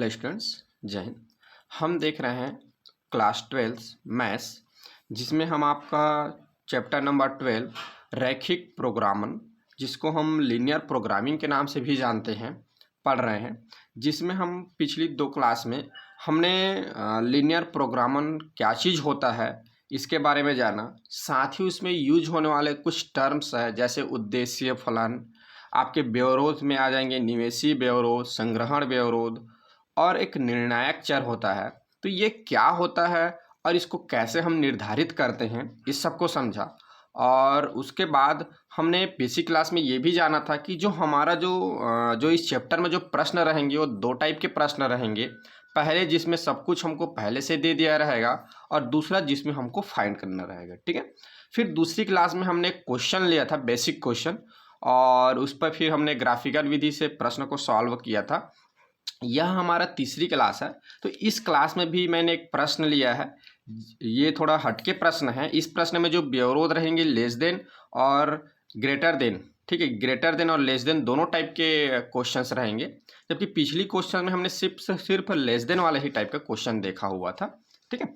Hello students, जय हिंद। हम देख रहे हैं क्लास 12 मैथ्स, जिसमें हम आपका चैप्टर नंबर 12 रैखिक प्रोग्रामन, जिसको हम लीनियर प्रोग्रामिंग के नाम से भी जानते हैं, पढ़ रहे हैं। जिसमें हम पिछली 2 क्लास में हमने लीनियर प्रोग्रामन क्या चीज़ होता है इसके बारे में जाना। साथ ही उसमें यूज होने वाले कुछ टर्म्स है, जैसे उद्देश्य फलन, आपके व्यवरोध में आ जाएंगे निवेशी व्यवरोध, संग्रहण व्यवरोध, और एक निर्णायक चर होता है। तो ये क्या होता है और इसको कैसे हम निर्धारित करते हैं, इस सबको समझा। और उसके बाद हमने बेसिक क्लास में ये भी जाना था कि जो हमारा जो इस चैप्टर में जो प्रश्न रहेंगे वो 2 टाइप के प्रश्न रहेंगे। पहले जिसमें सब कुछ हमको पहले से दे दिया रहेगा, और दूसरा जिसमें हमको फाइंड करना रहेगा। ठीक है। फिर दूसरी क्लास में हमने एक क्वेश्चन लिया था, बेसिक क्वेश्चन, और उस पर फिर हमने ग्राफिकल विधि से प्रश्न को सॉल्व किया था। यह हमारा तीसरी क्लास है। तो इस क्लास में भी मैंने एक प्रश्न लिया है। ये थोड़ा हटके प्रश्न है। इस प्रश्न में जो व्यवरोध रहेंगे लेस देन और ग्रेटर देन, ठीक है, ग्रेटर देन और लेस देन दोनों टाइप के क्वेश्चंस रहेंगे। जबकि पिछली क्वेश्चन में हमने सिर्फ लेस देन वाला ही टाइप का क्वेश्चन देखा हुआ था। ठीक है।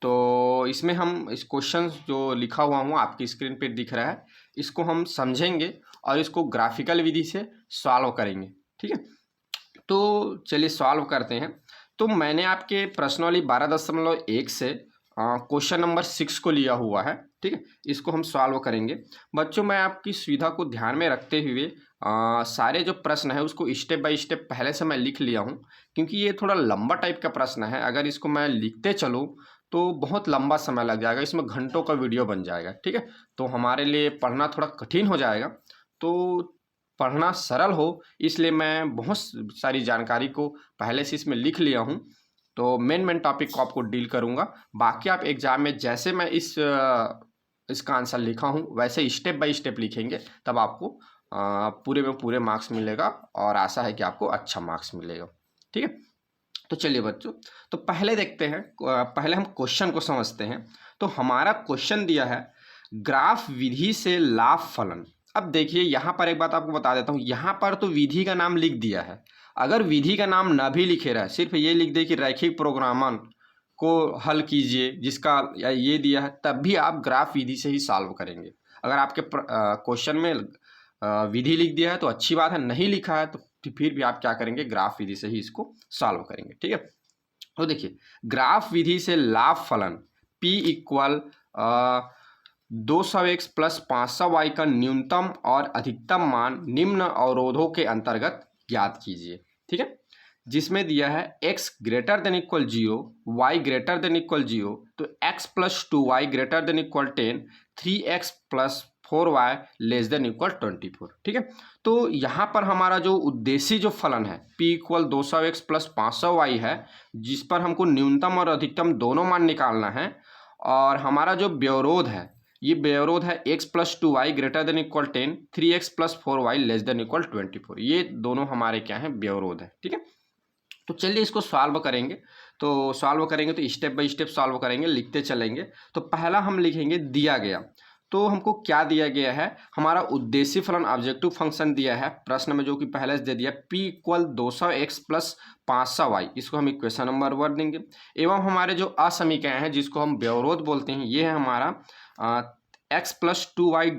तो इसमें हम इस क्वेश्चन जो लिखा हुआ हूँ आपकी स्क्रीन पर दिख रहा है, इसको हम समझेंगे और इसको ग्राफिकल विधि से सॉल्व करेंगे। ठीक है। तो चलिए सॉल्व करते हैं। तो मैंने आपके प्रश्नावली 12.1 से क्वेश्चन नंबर 6 को लिया हुआ है। ठीक है। इसको हम सॉल्व करेंगे। बच्चों, मैं आपकी सुविधा को ध्यान में रखते हुए सारे जो प्रश्न है उसको स्टेप बाय स्टेप पहले से मैं लिख लिया हूँ, क्योंकि ये थोड़ा लंबा टाइप का प्रश्न है। अगर इसको मैं लिखते चलूँ तो बहुत लंबा समय लग जाएगा, इसमें घंटों का वीडियो बन जाएगा। ठीक है। तो हमारे लिए पढ़ना थोड़ा कठिन हो जाएगा। तो पढ़ना सरल हो इसलिए मैं बहुत सारी जानकारी को पहले से इसमें लिख लिया हूँ। तो मेन टॉपिक को आपको डील करूँगा। बाकी आप एग्जाम में जैसे मैं इसका आंसर लिखा हूँ वैसे स्टेप बाय स्टेप लिखेंगे, तब आपको पूरे में पूरे मार्क्स मिलेगा, और आशा है कि आपको अच्छा मार्क्स मिलेगा। ठीक है। तो चलिए बच्चों, तो पहले देखते हैं, पहले हम क्वेश्चन को समझते हैं। तो हमारा क्वेश्चन दिया है ग्राफ विधि से लाभ फलन। अब देखिए, यहाँ पर एक बात आपको बता देता हूँ, यहाँ पर तो विधि का नाम लिख दिया है। अगर विधि का नाम ना भी लिखे रहे, सिर्फ ये लिख दे कि रैखिक प्रोग्रामन को हल कीजिए, जिसका ये दिया है, तब भी आप ग्राफ विधि से ही सॉल्व करेंगे। अगर आपके क्वेश्चन में विधि लिख दिया है तो अच्छी बात है, नहीं लिखा है तो फिर भी आप क्या करेंगे, ग्राफ विधि से ही इसको सॉल्व करेंगे। ठीक है। तो देखिए, ग्राफ विधि से लाभ फलन P equal 200x plus 500y का न्यूनतम और अधिकतम मान निम्न अवरोधों के अंतर्गत ज्ञात कीजिए। ठीक है। जिसमें दिया है x greater than equal 0, y greater than equal 0, तो x plus 2y greater than equal 10, 3x plus 4y less than equal 24। ठीक है। तो यहाँ पर हमारा जो उद्देश्य जो फलन है p equal 200x plus 500y है, जिस पर हमको न्यूनतम और अधिकतम दोनों मान निकालना है। और हमारा जो व्यवरोध है, ये व्यवरोध है x plus 2y greater than equal 10, 3x plus 4y less than equal 24। ये दोनों हमारे क्या हैं, व्यवरोध है। ठीक है। तो चलिए इसको सॉल्व करेंगे। तो सॉल्व करेंगे तो स्टेप बाय स्टेप सॉल्व करेंगे, लिखते चलेंगे। तो पहला हम लिखेंगे दिया गया। तो हमको क्या दिया गया है, हमारा उद्देश्य फलन ऑब्जेक्टिव फंक्शन दिया है प्रश्न में, जो कि पहले से दे दिया p equal 200x plus 500y, इसको हम इक्वेशन नंबर 1 देंगे। एवं हमारे जो असमीकरण है जिसको हम व्यवरोध बोलते हैं, ये है हमारा x plus 2y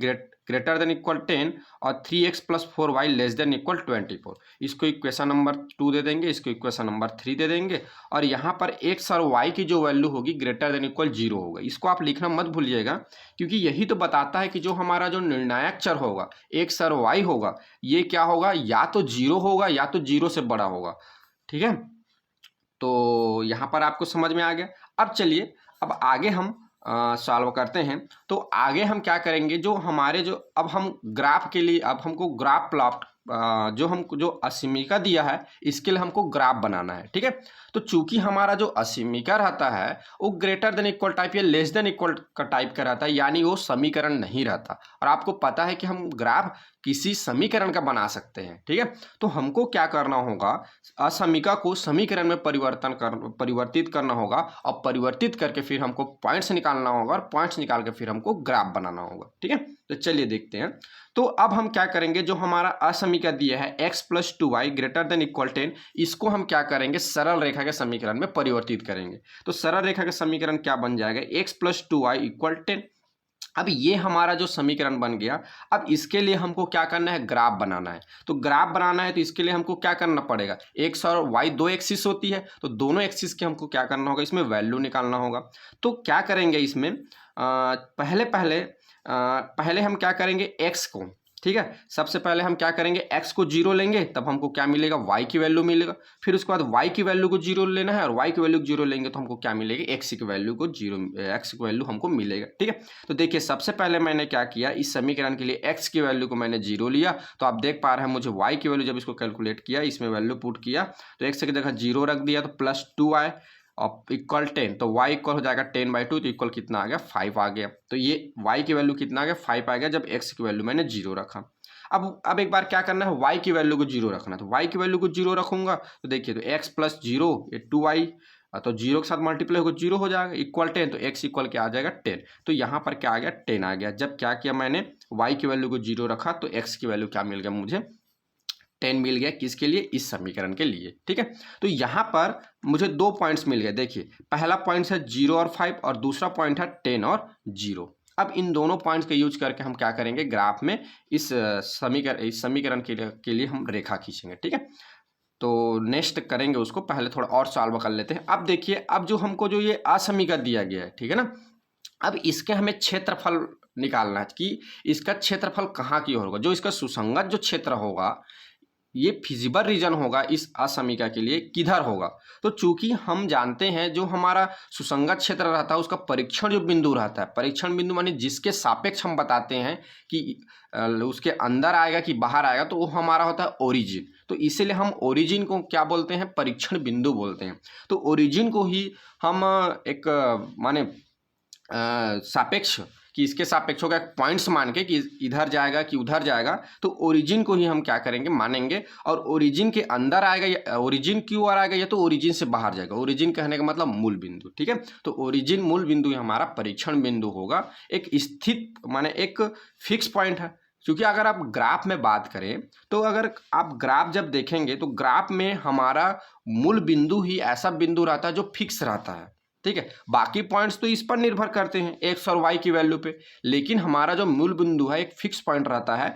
greater than equal 10 और 3x plus 4y less than equal 24। इसको इक्वेशन नंबर 2 दे देंगे, इसको इक्वेशन नंबर 3 दे देंगे। और यहाँ पर x और y की जो वैल्यू होगी ग्रेटर देन इक्वल 0 होगा। इसको आप लिखना मत भूलिएगा, क्योंकि यही तो बताता है कि जो हमारा जो निर्णायक चर होगा x और y होगा, ये क्या होगा, या तो 0 होगा या तो 0 से बड़ा होगा। ठीक है। तो यहाँ पर आपको समझ में आ गया। अब चलिए, अब आगे हम सॉल्व करते हैं। तो आगे हम क्या करेंगे, जो हमारे जो अब हम ग्राफ के लिए, अब हमको ग्राफ प्लॉट जो असीमिका दिया है, इसके लिए हमको ग्राफ बनाना है। ठीक है। तो चूंकि हमारा जो असीमिका रहता है वो ग्रेटर देन इक्वल टाइप या लेस देन इक्वल का टाइप का रहता है, यानी वो समीकरण नहीं रहता। और आपको पता है कि हम ग्राफ किसी समीकरण का बना सकते हैं। ठीक है, तो हमको क्या करना होगा, असमीका को समीकरण में परिवर्तित करना होगा और परिवर्तित करके फिर हमको पॉइंट्स निकालना होगा और पॉइंट्स निकाल के फिर हमको ग्राफ बनाना होगा। ठीक है, तो चलिए देखते हैं। तो अब हम क्या करेंगे, जो हमारा असमीका दिया है x + 2y > 10, इसको हम क्या करेंगे, सरल रेखा के समीकरण में परिवर्तित करेंगे। तो सरल रेखा का समीकरण क्या बन जाएगा, x + 2y = 10। अब ये हमारा जो समीकरण बन गया, अब इसके लिए हमको क्या करना है, ग्राफ बनाना है। तो ग्राफ बनाना है तो इसके लिए हमको क्या करना पड़ेगा, एक्स और वाई दो एक्सिस होती है, तो दोनों एक्सिस के हमको क्या करना होगा, इसमें वैल्यू निकालना होगा। तो क्या करेंगे इसमें, पहले हम क्या करेंगे, एक्स को, ठीक है, सबसे पहले हम क्या करेंगे, x को 0 लेंगे, तब हमको क्या मिलेगा, y की वैल्यू मिलेगा। फिर उसके बाद y की वैल्यू को 0 लेना है और y की वैल्यू को 0 लेंगे तो हमको क्या मिलेगी, x की वैल्यू को 0, x की वैल्यू हमको मिलेगा। ठीक है, तो देखिए सबसे पहले मैंने क्या किया, इस समीकरण के लिए x की वैल्यू को मैंने 0 लिया, तो आप देख पा रहे हैं मुझे y की वैल्यू, जब इसको कैलकुलेट किया, इसमें वैल्यू पुट किया तो x की जगह 0 रख दिया, तो +2y और इक्वल 10, तो y इक्वल हो जाएगा 10/2, तो इक्वल कितना आ गया, 5 आ गया। तो ये y की वैल्यू कितना आ गया, 5 आ गया, जब x की वैल्यू मैंने 0 रखा। अब एक बार क्या करना है, y की वैल्यू को 0 रखना है, तो y की वैल्यू को 0 रखूंगा तो देखिए, तो x + 0 ये 2y, तो 0 के साथ मल्टीप्लाई होगा 0 हो जाएगा, इक्वल 10, तो x इक्वल क्या आ जाएगा, 10। तो यहाँ पर क्या आ गया, 10 आ गया। जब क्या किया मैंने, y की वैल्यू को 0 रखा तो x की वैल्यू क्या मिल गया, मुझे 10 मिल गया। किसके लिए, इस समीकरण के लिए। ठीक है, तो यहाँ पर मुझे 2 पॉइंट्स मिल गए। देखिए पहला पॉइंट है 0 और 5 और दूसरा पॉइंट है 10 और 0। अब इन दोनों पॉइंट्स का यूज करके हम क्या करेंगे, ग्राफ में इस समीकरण के लिए हम रेखा खींचेंगे। ठीक है, तो नेक्स्ट करेंगे उसको, पहले थोड़ा और सॉल्व कर लेते हैं। अब देखिए, अब जो हमको जो ये असमीका दिया गया है, ठीक है ना, अब इसके हमें क्षेत्रफल निकालना है कि इसका क्षेत्रफल कहाँ की ओर होगा। जो इसका सुसंगत जो क्षेत्र होगा, ये फिजिबल रीजन होगा इस असमीका के लिए, किधर होगा। तो चूंकि हम जानते हैं जो हमारा सुसंगत क्षेत्र रहता है उसका परीक्षण जो बिंदु रहता है, परीक्षण बिंदु माने जिसके सापेक्ष हम बताते हैं कि उसके अंदर आएगा कि बाहर आएगा, तो वो हमारा होता है ओरिजिन। तो इसीलिए हम ओरिजिन को क्या बोलते हैं, परीक्षण बिंदु बोलते हैं। तो ओरिजिन को ही हम एक माने सापेक्ष, कि इसके सापेक्ष होगा, पॉइंट्स मान के कि इधर जाएगा कि उधर जाएगा, तो ओरिजिन को ही हम क्या करेंगे, मानेंगे। और ओरिजिन के अंदर आएगा या ओरिजिन की ओर आएगा या तो ओरिजिन से बाहर जाएगा। ओरिजिन कहने का मतलब मूल बिंदु। ठीक है, तो ओरिजिन मूल बिंदु ही हमारा परीक्षण बिंदु होगा, एक स्थित माने एक फिक्स पॉइंट है। क्योंकि अगर आप ग्राफ में बात करें तो अगर आप ग्राफ जब देखेंगे तो ग्राफ में हमारा मूल बिंदु ही ऐसा बिंदु रहता है जो फिक्स रहता है। ठीक है, बाकी पॉइंट्स तो इस पर निर्भर करते हैं, एक्स और वाई की वैल्यू पे, लेकिन हमारा जो मूल बिंदु है एक फिक्स पॉइंट रहता है।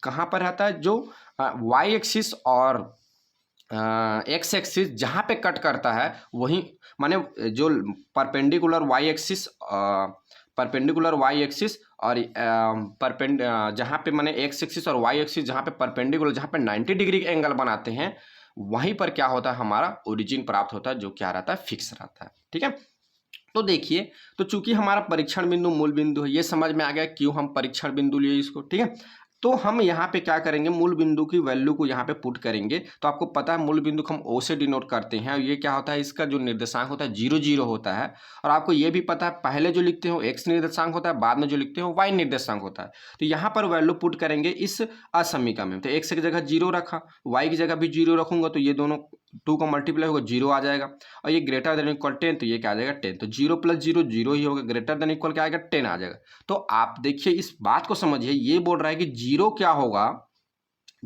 कहाँ पर रहता है, जो वाई एक्सिस और एक्स एक्सिस जहाँ पे कट करता है वहीं, माने जो परपेंडिकुलर वाई एक्सिस और जहाँ पे माने एक्स एक्सिस और वाई एक्सिस जहाँ पे परपेंडिकुलर, जहाँ पे 90 डिग्री एंगल बनाते हैं, वहीं पर क्या होता है, हमारा ओरिजिन प्राप्त होता है, जो क्या रहता है, फिक्स रहता है। ठीक है, तो देखिए, तो चूंकि हमारा परीक्षण बिंदु मूल बिंदु है, ये समझ में आ गया क्यों हम परीक्षण बिंदु लिए इसको। ठीक है, तो हम यहाँ पे क्या करेंगे, मूल बिंदु की वैल्यू को यहाँ पे पुट करेंगे। तो आपको पता है मूल बिंदु को हम ओ से डिनोट करते हैं, और ये क्या होता है, इसका जो निर्देशांक होता है 0 0 होता है। और आपको ये भी पता है, पहले जो लिखते हो एक्स निर्देशांक होता है, बाद में जो लिखते हो वाई निर्देशांक होता है। तो यहाँ पर वैल्यू पुट करेंगे इस असमीका में। तो एक्स की जगह 0 रखा, वाई की जगह भी 0 रखूंगा, तो ये दोनों 2 का मल्टीप्लाई होगा, 0 आ जाएगा। और ये ग्रेटर देन इक्वल 10, तो ये क्या आ जाएगा, 10। तो 0 + 0 0 ही होगा, ग्रेटर देन इक्वल क्या आएगा, 10 आ जाएगा। तो आप देखिए इस बात को समझिए, ये बोल रहा है कि 0 क्या होगा,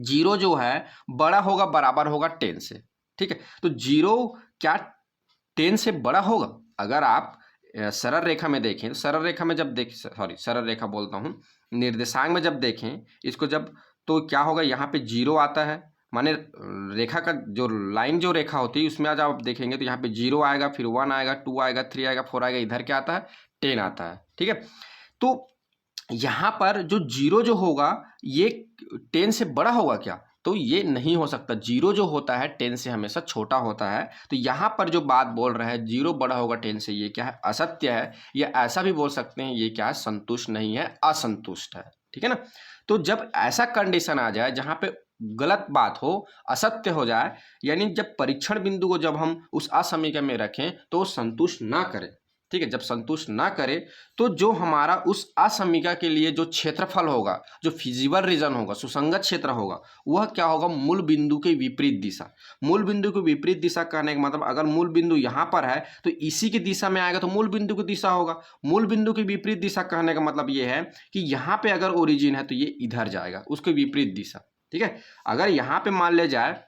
0 जो है बड़ा होगा, बराबर होगा 10 से। ठीक है, तो 0 क्या 10 से बड़ा होगा। अगर आप सरल रेखा में देखें, सरल रेखा में जब सरल रेखा बोलता हूँ, निर्देशांक में जब देखें इसको, जब तो क्या होगा, यहाँ पे 0 आता है, माने रेखा का जो लाइन जो रेखा होती है उसमें आज आप देखेंगे तो यहाँ पे 0 आएगा, फिर 1 आएगा, 2 आएगा, 3 आएगा, 4 आएगा, इधर क्या आता है, 10 आता है। ठीक है, तो यहाँ पर जो 0 जो होगा ये 10 से बड़ा होगा क्या, तो ये नहीं हो सकता। 0 जो होता है 10 से हमेशा छोटा होता है। तो यहाँ पर जो बात बोल रहा है 0 बड़ा होगा 10 से, ये क्या है, असत्य है। या ऐसा भी बोल सकते हैं, ये क्या है, संतुष्ट नहीं है, असंतुष्ट है। ठीक है ना, तो जब ऐसा कंडीशन आ जाए जहाँ पे गलत बात हो, असत्य हो जाए, यानी जब परीक्षण बिंदु को जब हम उस असमीकरण में रखें तो संतुष्ट ना करें, ठीक है, जब संतुष्ट ना करे तो जो हमारा उस असमीका के लिए जो क्षेत्रफल होगा, जो फिजिबल रीजन होगा, सुसंगत क्षेत्र होगा, वह क्या होगा, मूल बिंदु के विपरीत दिशा। मूल बिंदु के विपरीत दिशा कहने का मतलब अगर मूल बिंदु यहाँ पर है तो इसी की दिशा में आएगा तो मूल बिंदु की दिशा होगा। मूल बिंदु की विपरीत दिशा कहने का मतलब ये है कि यहाँ पे अगर ओरिजिन है तो ये इधर जाएगा, उसके विपरीत दिशा। ठीक है, अगर यहाँ पे मान ले जाए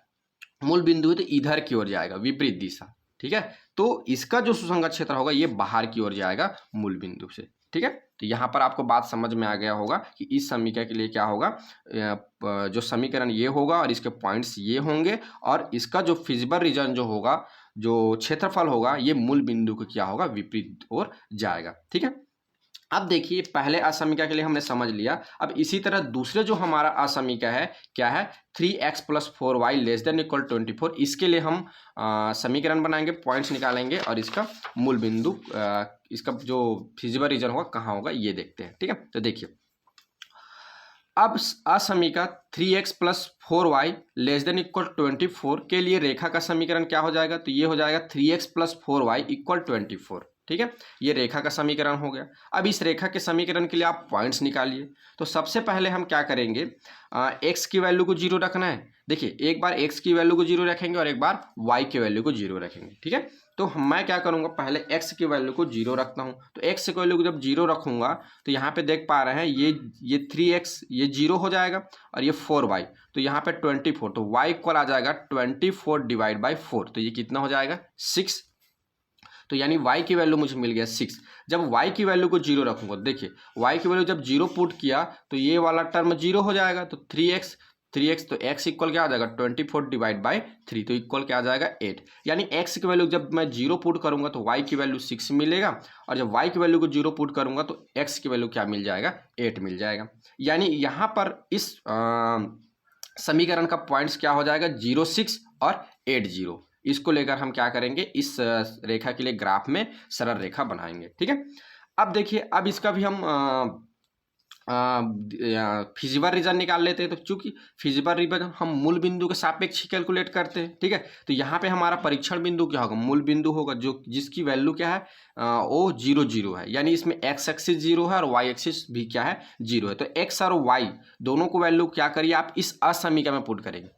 मूल बिंदु है तो इधर की ओर जाएगा, विपरीत दिशा। ठीक है, तो इसका जो सुसंगत क्षेत्र होगा ये बाहर की ओर जाएगा मूल बिंदु से। ठीक है, तो यहाँ पर आपको बात समझ में आ गया होगा कि इस समीकरण के लिए क्या होगा, जो समीकरण ये होगा और इसके पॉइंट्स ये होंगे और इसका जो फिजिबल रीजन जो होगा, जो क्षेत्रफल होगा, ये मूल बिंदु को क्या होगा, विपरीत ओर जाएगा। ठीक है, अब देखिए पहले असमीका के लिए हमने समझ लिया। अब इसी तरह दूसरे जो हमारा असमीका है क्या है, 3x + 4y <= 24। इसके लिए हम समीकरण बनाएंगे, पॉइंट्स निकालेंगे और इसका मूल बिंदु, इसका जो फिजिबल रीजन होगा कहाँ होगा ये देखते हैं। ठीक है, तो देखिए अब असमीका 3x + 4y <= 24 के लिए रेखा का समीकरण क्या हो जाएगा, तो ये हो जाएगा 3x + 4y = 24। ठीक है, ये रेखा का समीकरण हो गया। अब इस रेखा के समीकरण के लिए आप पॉइंट्स निकालिए। तो सबसे पहले हम क्या करेंगे, x की वैल्यू को 0 रखना है। देखिए एक बार x की वैल्यू को 0 रखेंगे और एक बार y की वैल्यू को 0 रखेंगे। ठीक है, तो मैं क्या करूंगा, पहले x की वैल्यू को 0 रखता हूं। तो x की वैल्यू को जब 0 रखूंगा तो यहाँ पे देख पा रहे हैं ये 3x ये 0 हो जाएगा और ये 4y, तो यहाँ पे 24, तो y इक्वल आ जाएगा 24/4। तो ये कितना हो जाएगा, 6। तो यानी y की वैल्यू मुझे मिल गया 6। जब y की वैल्यू को 0 रखूंगा, देखिए y की वैल्यू जब 0 पुट किया तो ये वाला टर्म 0 हो जाएगा। तो 3x तो x इक्वल क्या आ जाएगा, 24/3, तो इक्वल क्या आ जाएगा 8। यानी x की वैल्यू जब मैं 0 पुट करूंगा तो y की वैल्यू 6 मिलेगा और जब y की वैल्यू को 0 पुट करूंगा तो x की वैल्यू क्या मिल जाएगा, 8 मिल जाएगा। यानी यहाँ पर इस समीकरण का पॉइंट्स क्या हो जाएगा, 0, 6 और 8, 0। इसको लेकर हम क्या करेंगे, इस रेखा के लिए ग्राफ में सरल रेखा बनाएंगे। ठीक है, अब देखिए अब इसका भी हम फिजिबल रीजन निकाल लेते हैं। तो चूंकि फिजिबल रीजन हम मूल बिंदु के सापेक्ष ही कैलकुलेट करते हैं। ठीक है, तो यहाँ पे हमारा परीक्षण बिंदु क्या होगा, मूल बिंदु होगा, जो जिसकी वैल्यू क्या है, वो 0, 0 है। यानी इसमें x एक्सिस 0 है और y एक्सिस भी क्या है, 0 है। तो x और y दोनों को वैल्यू क्या करिए आप इस असमीकरण में पुट करेंगे।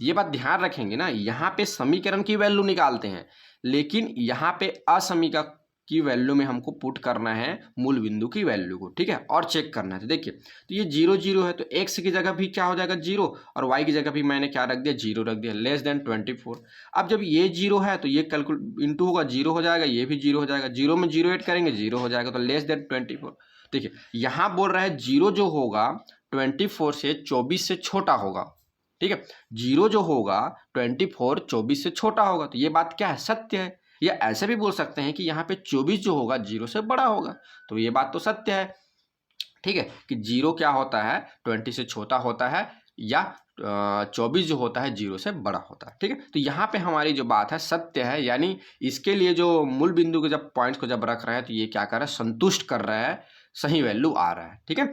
ये बात ध्यान रखेंगे ना, यहाँ पे समीकरण की वैल्यू निकालते हैं लेकिन यहाँ पे असमीका की वैल्यू में हमको पुट करना है मूल बिंदु की वैल्यू को। ठीक है, और चेक करना है। तो देखिए तो ये 0, 0 है तो x की जगह भी क्या हो जाएगा 0 और y की जगह भी मैंने क्या रख दिया, 0 रख दिया, <24। अब जब ये 0 है तो ये कैलकुलेट इंटू होगा, 0 हो जाएगा, ये भी 0 हो जाएगा, 0 में 0 ऐड करेंगे 0 हो जाएगा, तो <24। देखिए यहाँ बोल रहा है 0 जो होगा 24 से 24 से छोटा होगा। ठीक है, 0 जो होगा 24 24 से छोटा होगा। तो ये बात क्या है, सत्य है। या ऐसे भी बोल सकते हैं कि यहाँ पे 24 जो होगा 0 से बड़ा होगा, तो ये बात तो सत्य है। ठीक है, कि 0 क्या होता है, 20 से छोटा होता है या 24 जो होता है 0 से बड़ा होता है। ठीक है, तो यहाँ पे हमारी जो बात है सत्य है। यानी इसके लिए जो मूल बिंदु के जब पॉइंट्स को जब रख रहे हैं तो ये क्या कर रहा है, संतुष्ट कर रहा है, सही वैल्यू आ रहा है। ठीक है,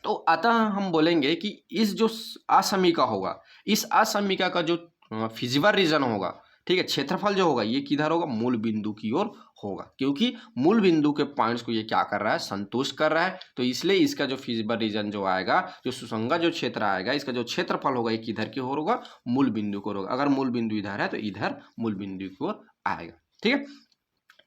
तो अतः हम बोलेंगे कि इस जो असमीका होगा, इस असमीका का जो फिजिबल रीजन होगा, ठीक है, क्षेत्रफल जो होगा ये किधर होगा, मूल बिंदु की ओर होगा, क्योंकि मूल बिंदु के पॉइंट्स को ये क्या कर रहा है, संतुष्ट कर रहा है। तो इसलिए इसका जो फिजिबल रीजन जो आएगा, जो सुसंगत जो क्षेत्र आएगा, इसका जो क्षेत्रफल होगा ये किधर की ओर होगा, मूल बिंदु की ओर होगा। अगर मूल बिंदु इधर है तो इधर मूल बिंदु की ओर आएगा। ठीक है,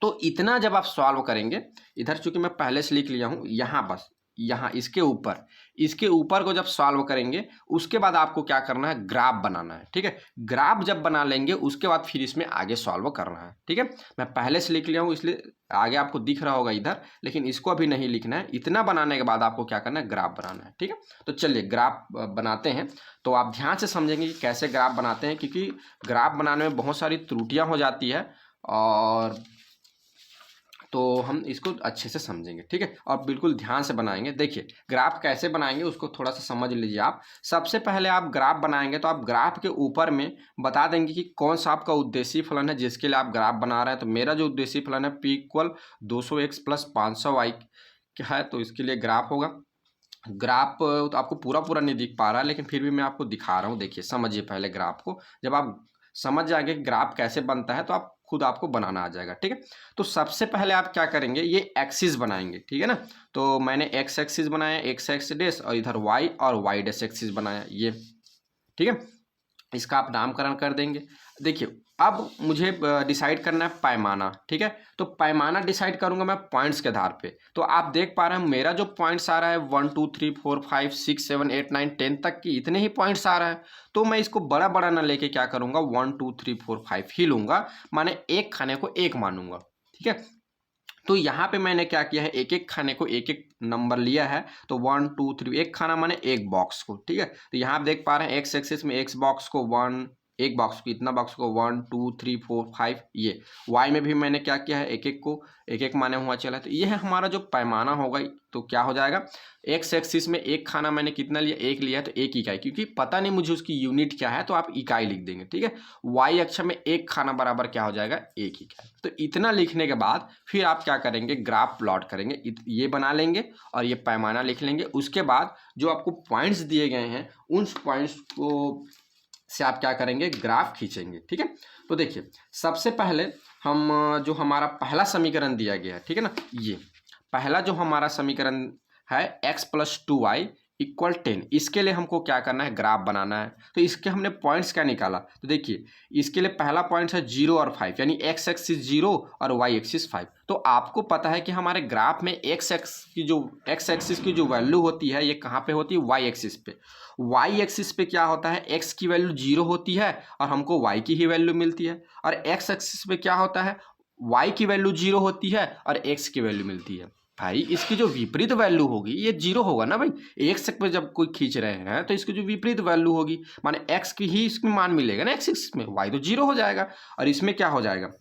तो इतना जब आप सॉल्व करेंगे, इधर चूंकि मैं पहले से लिख लिया हूं, यहाँ बस यहाँ इसके ऊपर को जब सॉल्व करेंगे उसके बाद आपको क्या करना है, ग्राफ बनाना है। ठीक है, ग्राफ जब बना लेंगे उसके बाद फिर इसमें आगे सॉल्व करना है। ठीक है, मैं पहले से लिख लिया हूँ इसलिए आगे आपको दिख रहा होगा इधर, लेकिन इसको अभी नहीं लिखना है। इतना बनाने के बाद आपको क्या करना है, ग्राफ बनाना है। ठीक है, तो चलिए ग्राफ बनाते हैं। तो आप ध्यान से समझेंगे कि कैसे ग्राफ बनाते हैं, क्योंकि ग्राफ बनाने में बहुत सारी त्रुटियां हो जाती है और तो हम इसको अच्छे से समझेंगे। ठीक है, और बिल्कुल ध्यान से बनाएंगे। देखिए ग्राफ कैसे बनाएंगे उसको थोड़ा सा समझ लीजिए आप। सबसे पहले आप ग्राफ बनाएंगे तो आप ग्राफ के ऊपर में बता देंगे कि कौन सा आपका उद्देश्य फलन है जिसके लिए आप ग्राफ बना रहे हैं। तो मेरा जो उद्देश्य फलन है P = 200x + 500y क्या है, तो इसके लिए ग्राफ होगा। ग्राफ तो आपको पूरा नहीं दिख पा रहा है, लेकिन फिर भी मैं आपको दिखा रहा हूँ। देखिए समझिए पहले ग्राफ को। जब आप समझ जाएंगे कि ग्राफ कैसे बनता है तो आप खुद आपको बनाना आ जाएगा। ठीक है, तो सबसे पहले आप क्या करेंगे, ये एक्सिस बनाएंगे। ठीक है ना, तो मैंने एक्स एक्सिस बनाया, एक्स एक्स डैश, और इधर वाई और वाई डैश एक्सिस बनाया ये। ठीक है, इसका आप नामकरण कर देंगे। देखिए अब मुझे डिसाइड करना है पैमाना। ठीक है, तो पैमाना डिसाइड करूंगा मैं पॉइंट्स के आधार पे। तो आप देख पा रहे हैं मेरा जो पॉइंट्स आ रहा है 1 2 3 4 5 6 7 8 9 10 तक की, इतने ही पॉइंट्स आ रहा है। तो मैं इसको बड़ा बड़ा ना लेके क्या करूंगा, 1 2 3 4 5 ही लूंगा, माने एक खाने को एक मानूंगा। ठीक है, तो यहाँ पे मैंने क्या किया है, एक एक खाने को एक एक नंबर लिया है। तो 1 2 3 एक खाना माने एक बॉक्स को। ठीक है, तो यहाँ आप देख पा रहे हैं एक्स एक्सिस में एक्स बॉक्स को 1, एक बॉक्स को इतना बॉक्स को 1 2 3 4 5 ये। वाई में भी मैंने क्या किया है, एक एक को एक एक माने हुआ चला है। तो ये है हमारा जो पैमाना होगा। तो क्या हो जाएगा, एक्स एक्सिस में एक खाना मैंने कितना लिया, एक लिया, तो एक इकाई, क्योंकि पता नहीं मुझे उसकी यूनिट क्या है तो आप इकाई लिख देंगे। ठीक है, वाई अक्ष में एक खाना बराबर क्या हो जाएगा, एक इकाई। तो इतना लिखने के बाद फिर आप क्या करेंगे, ग्राफ प्लॉट करेंगे, ये बना लेंगे और ये पैमाना लिख लेंगे। उसके बाद जो आपको पॉइंट्स दिए गए हैं उन पॉइंट्स को से आप क्या करेंगे, ग्राफ खींचेंगे। ठीक है, तो देखिए सबसे पहले हम जो हमारा पहला समीकरण दिया गया है, ठीक है ना, ये पहला जो हमारा समीकरण है x + 2y = 10, इसके लिए हमको क्या करना है, ग्राफ बनाना है। तो इसके हमने पॉइंट्स क्या निकाला, तो देखिए इसके लिए पहला पॉइंट है 0 और 5, यानी x एक्सिस 0 और y एक्सिस 5। तो आपको पता है कि हमारे ग्राफ में x एक्सिस की जो वैल्यू होती है ये कहाँ पे होती है, y एक्सिस पे। y एक्सिस पे क्या होता है, x की वैल्यू 0 होती है और हमको y की ही वैल्यू मिलती है, और x एक्सिस पे क्या होता है, y की वैल्यू 0 होती है और x की वैल्यू मिलती है। भाई इसकी जो विपरीत वैल्यू होगी ये 0 होगा ना भाई, एक्स पे जब कोई खींच रहे हैं तो इसकी जो विपरीत वैल्यू होगी माने एक्स की ही इसमें मान मिलेगा ना, एक्स में वाई तो 0 हो जाएगा, और इसमें क्या हो जाएगा,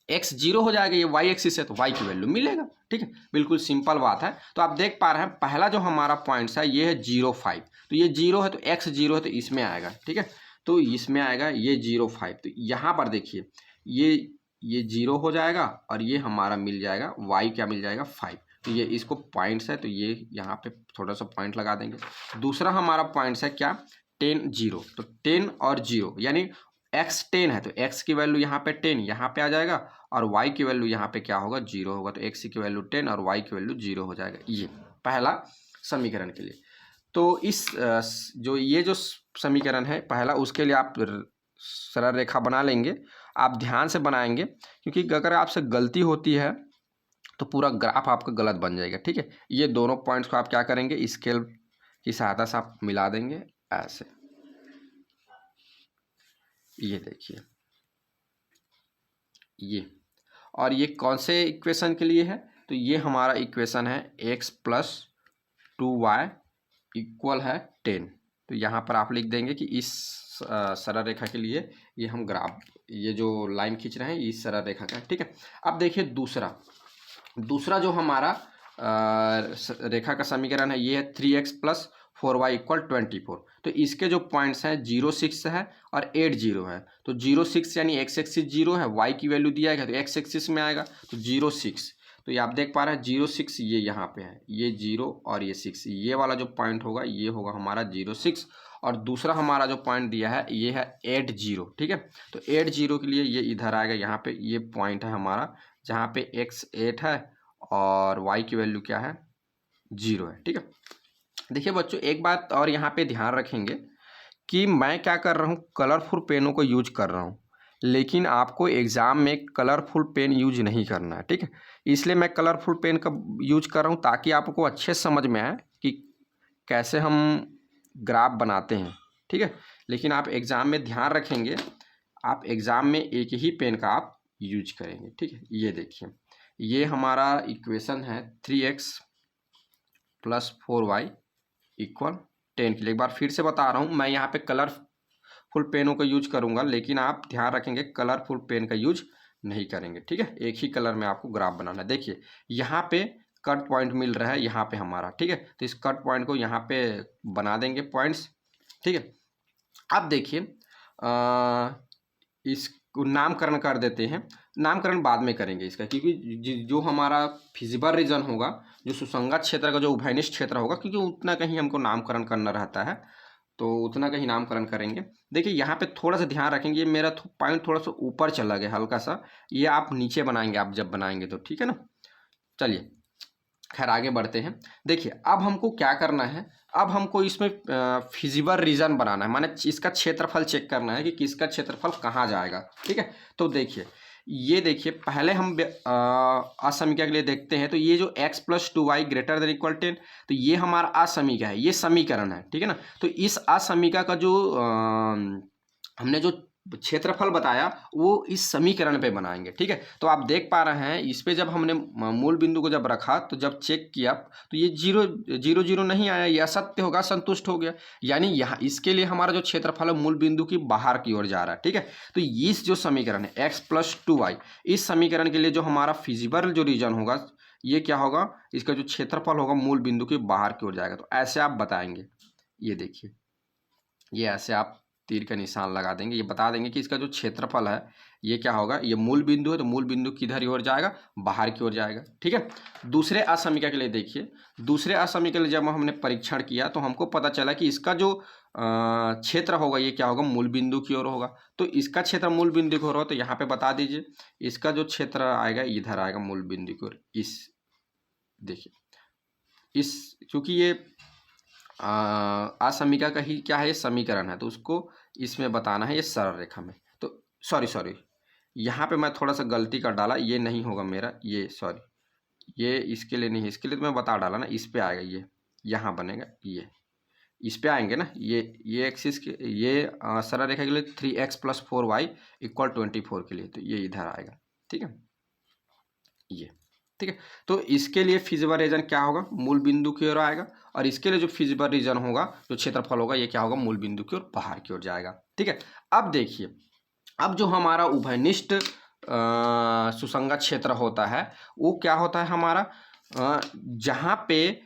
एक्स 0 हो जाएगा, ये वाई एक्सिस है तो वाई की वैल्यू मिलेगा। ठीक है, बिल्कुल सिंपल बात है। तो आप देख पा रहे हैं पहला जो हमारा पॉइंट्स है ये है 0 5, तो ये 0 है तो एक्स 0 है तो इसमें आएगा। ठीक है, तो इसमें आएगा ये 0 5, तो यहाँ पर देखिए ये 0 हो जाएगा और ये हमारा मिल जाएगा वाई क्या मिल जाएगा 5। तो ये इसको पॉइंट्स है तो ये यहाँ पे थोड़ा सा पॉइंट लगा देंगे। दूसरा हमारा पॉइंट्स है क्या, 10 0, तो 10 और 0 यानी x 10 है तो x की वैल्यू यहाँ पे 10 यहाँ पे आ जाएगा, और y की वैल्यू यहाँ पे क्या होगा, 0 होगा, तो x की वैल्यू 10 और y की वैल्यू 0 हो जाएगा। ये पहला समीकरण के लिए। तो इस ये जो समीकरण है पहला, उसके लिए आप सरल रेखा बना लेंगे। आप ध्यान से बनाएंगे क्योंकि अगर आपसे गलती होती है तो पूरा ग्राफ आपका गलत बन जाएगा। ठीक है, ये दोनों पॉइंट्स को आप क्या करेंगे, स्केल की सहायता से आप मिला देंगे ऐसे। ये देखिए ये, और ये कौन से इक्वेशन के लिए है, तो ये हमारा इक्वेशन है x + 2y = 10। तो यहाँ पर आप लिख देंगे कि इस सरल रेखा के लिए ये हम ग्राफ, ये जो लाइन खींच रहे हैं इस सरल रेखा का। ठीक है, अब देखिए दूसरा जो हमारा रेखा का समीकरण है ये है 3x + 4y = 24। तो इसके जो पॉइंट्स हैं 0 6 है और 8 0 है। तो 0 6 यानी x एक्सिस 0 है, y की वैल्यू दिया गया तो x एक्सिस में आएगा, तो 0 6। तो ये आप देख पा रहे हैं 0 6 ये यहाँ पे है, ये 0 और ये 6, ये वाला जो पॉइंट होगा ये होगा हमारा 0 6। और दूसरा हमारा जो पॉइंट दिया है ये है 8 0। ठीक है, तो 8 0 के लिए ये इधर आएगा, यहाँ पे ये पॉइंट है हमारा जहाँ पे x 8 है और y की वैल्यू क्या है, 0 है। ठीक है, देखिए बच्चों एक बात और यहाँ पे ध्यान रखेंगे कि मैं क्या कर रहा हूँ, कलरफुल पेनों को यूज कर रहा हूँ, लेकिन आपको एग्ज़ाम में कलरफुल पेन यूज नहीं करना है। ठीक है, इसलिए मैं कलरफुल पेन का यूज कर रहा हूँ ताकि आपको अच्छे समझ में आए कि कैसे हम ग्राफ बनाते हैं। ठीक है, लेकिन आप एग्ज़ाम में ध्यान रखेंगे, आप एग्ज़ाम में एक ही पेन का आप यूज करेंगे। ठीक है, ये देखिए ये हमारा इक्वेशन है 3x + 4y = 10 के लिए। एक बार फिर से बता रहा हूँ, मैं यहाँ पे कलरफुल पेनों का यूज करूँगा, लेकिन आप ध्यान रखेंगे कलरफुल पेन का यूज नहीं करेंगे। ठीक है, एक ही कलर में आपको ग्राफ बनाना है। देखिए यहाँ पे कट पॉइंट मिल रहा है यहाँ पे हमारा। ठीक है, तो इस कट पॉइंट को यहाँ पे बना देंगे पॉइंट्स। ठीक है, अब देखिए इसको नामकरण कर देते हैं, नामकरण बाद में करेंगे इसका, क्योंकि जो हमारा फिजिबल रीजन होगा, जो सुसंगत क्षेत्र का जो उभयनिष्ठ क्षेत्र होगा, क्योंकि उतना कहीं हमको नामकरण करना रहता है, तो उतना का ही नामकरण करेंगे। देखिए यहाँ पे थोड़ा सा ध्यान रखेंगे, ये मेरा पॉइंट थोड़ा सा ऊपर चला गया हल्का सा, ये आप नीचे बनाएंगे आप जब बनाएंगे तो, ठीक है ना। चलिए खैर आगे बढ़ते हैं। देखिए अब हमको क्या करना है, अब हमको इसमें फिजिबल रीजन बनाना है, माने इसका क्षेत्रफल चेक करना है कि किसका क्षेत्रफल कहाँ जाएगा, ठीक है। तो देखिए ये देखिए पहले हम असमीका के लिए देखते हैं, तो ये जो x + 2y > = 10, तो ये हमारा असमीका है, ये समीकरण है, ठीक है ना। तो इस असमीका का जो हमने जो क्षेत्रफल बताया वो इस समीकरण पे बनाएंगे, ठीक है। तो आप देख पा रहे हैं इस पे जब हमने मूल बिंदु को जब रखा तो जब चेक किया तो ये 0 0 0 नहीं आया, ये असत्य होगा, संतुष्ट हो गया। यानी यहाँ इसके लिए हमारा जो क्षेत्रफल है मूल बिंदु की बाहर की ओर जा रहा है, ठीक है। तो इस जो समीकरण है x + 2y, इस समीकरण के लिए जो हमारा फिजिबल जो रीजन होगा ये क्या होगा, इसका जो क्षेत्रफल होगा मूल बिंदु के बाहर की ओर जाएगा। तो ऐसे आप बताएंगे, ये देखिए ये ऐसे आप तीर का निशान लगा देंगे, ये बता देंगे कि इसका जो क्षेत्रफल है ये क्या होगा, ये मूल बिंदु है तो मूल बिंदु किधर की ओर जाएगा, बाहर की ओर जाएगा, ठीक है। दूसरे असमीका के लिए देखिए, दूसरे असमीका के लिए जब हमने परीक्षण किया तो हमको पता चला कि इसका जो क्षेत्र होगा ये क्या होगा, मूल बिंदु की ओर होगा। तो इसका क्षेत्र मूल बिंदु की ओर होगा तो यहाँ पे बता दीजिए इसका जो क्षेत्र आएगा इधर आएगा मूल बिंदु की ओर। इस देखिए इस चूंकि ये असमीका का ही क्या है, समीकरण है, तो उसको इसमें बताना है ये सरल रेखा में। तो सॉरी यहाँ पे मैं थोड़ा सा गलती कर डाला, ये नहीं होगा मेरा, ये सॉरी ये इसके लिए नहीं, इसके लिए तो मैं बता डाला ना, इस पे आएगा, ये यहाँ बनेगा, ये इस पे आएंगे ना, ये एक्सिस के ये सरल रेखा के लिए 3x + 4y = 24 के लिए, तो ये इधर आएगा, ठीक है, ये ठीक है। तो इसके लिए फिजिबल रीजन क्या होगा, मूल बिंदु की ओर आएगा, और इसके लिए जो फिजिबल रीजन होगा जो क्षेत्रफल होगा ये क्या होगा, मूल बिंदु की ओर बाहर की ओर जाएगा, ठीक है। अब देखिए अब जो हमारा उभयनिष्ठ सुसंगत क्षेत्र होता है वो क्या होता है हमारा, जहाँ पे